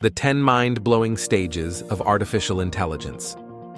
The 10 mind-blowing stages of artificial intelligence.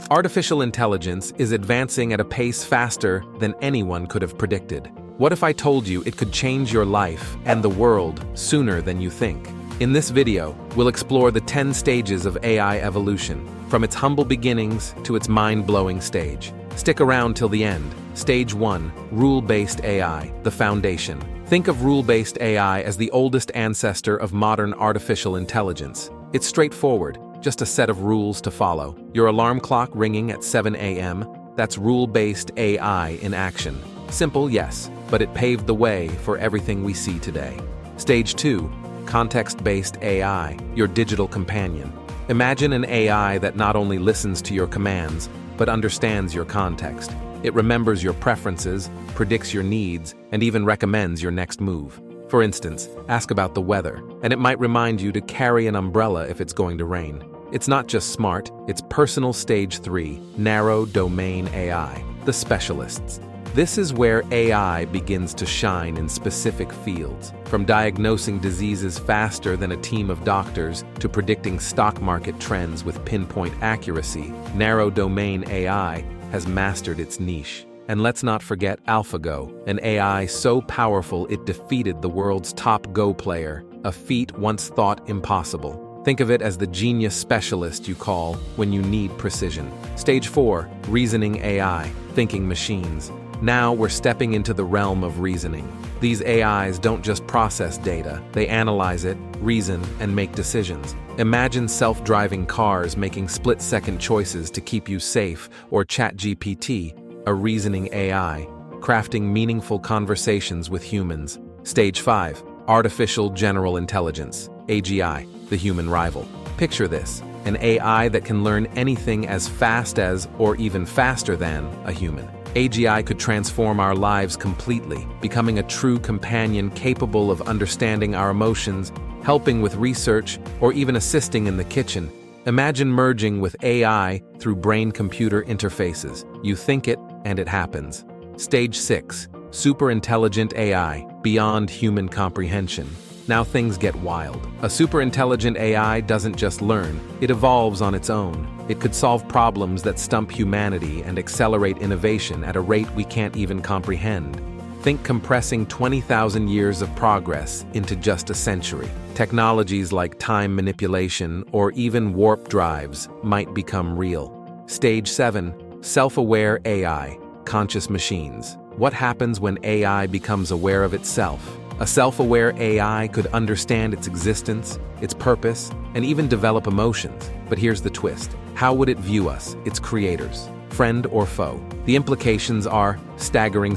Artificial intelligence is advancing at a pace faster than anyone could have predicted. What if I told you it could change your life and the world sooner than you think? In this video, we'll explore the 10 stages of AI evolution, from its humble beginnings to its mind-blowing stage. Stick around till the end. Stage 1, Rule-Based AI, the foundation. Think of rule-based AI as the oldest ancestor of modern artificial intelligence. It's straightforward, just a set of rules to follow. Your alarm clock ringing at 7 a.m., that's rule-based AI in action. Simple, yes, but it paved the way for everything we see today. Stage 2, Context-based AI, your digital companion. Imagine an AI that not only listens to your commands, but understands your context. It remembers your preferences, predicts your needs, and even recommends your next move. For instance, ask about the weather, and it might remind you to carry an umbrella if it's going to rain. It's not just smart, it's personal. Stage 3, Narrow domain AI, the specialists. This is where AI begins to shine in specific fields, from diagnosing diseases faster than a team of doctors to predicting stock market trends with pinpoint accuracy. Narrow domain AI has mastered its niche. And let's not forget AlphaGo, an AI so powerful it defeated the world's top Go player, a feat once thought impossible. Think of it as the genius specialist you call when you need precision. Stage 4, Reasoning AI, thinking machines. Now we're stepping into the realm of reasoning. These AIs don't just process data, they analyze it, reason, and make decisions. Imagine self-driving cars making split-second choices to keep you safe, or ChatGPT, a reasoning AI, crafting meaningful conversations with humans. Stage 5, Artificial General Intelligence, AGI, the human rival. Picture this, an AI that can learn anything as fast as, or even faster than, a human. AGI could transform our lives completely, becoming a true companion capable of understanding our emotions, helping with research, or even assisting in the kitchen. Imagine merging with AI through brain-computer interfaces. You think it, and it happens. Stage 6, Superintelligent AI, beyond human comprehension. Now things get wild. A superintelligent AI doesn't just learn, it evolves on its own. It could solve problems that stump humanity and accelerate innovation at a rate we can't even comprehend. Think compressing 20,000 years of progress into just a century. Technologies like time manipulation or even warp drives might become real. Stage 7, Self-aware AI, conscious machines. What happens when AI becomes aware of itself? A self-aware AI could understand its existence, its purpose, and even develop emotions. But here's the twist. How would it view us, its creators, friend or foe? The implications are staggering.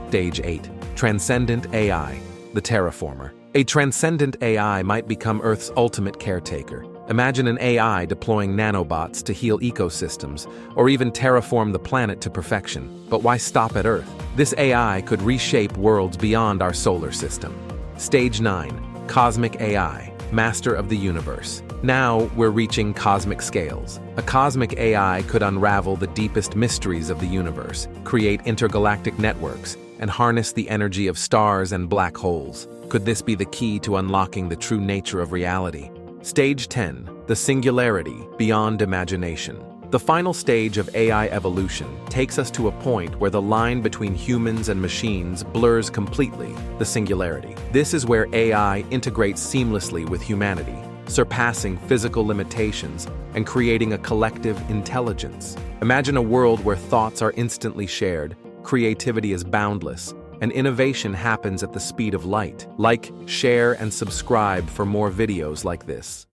Stage 8, Transcendent AI, the terraformer. A transcendent AI might become Earth's ultimate caretaker. Imagine an AI deploying nanobots to heal ecosystems, or even terraform the planet to perfection. But why stop at Earth? This AI could reshape worlds beyond our solar system. Stage 9, Cosmic AI, master of the universe. Now we're reaching cosmic scales. A cosmic AI could unravel the deepest mysteries of the universe, create intergalactic networks, and harness the energy of stars and black holes. Could this be the key to unlocking the true nature of reality? Stage 10, the singularity, beyond imagination. The final stage of AI evolution takes us to a point where the line between humans and machines blurs completely, the singularity. This is where AI integrates seamlessly with humanity, surpassing physical limitations and creating a collective intelligence. Imagine a world where thoughts are instantly shared, creativity is boundless, and innovation happens at the speed of light. Like, share, and subscribe for more videos like this.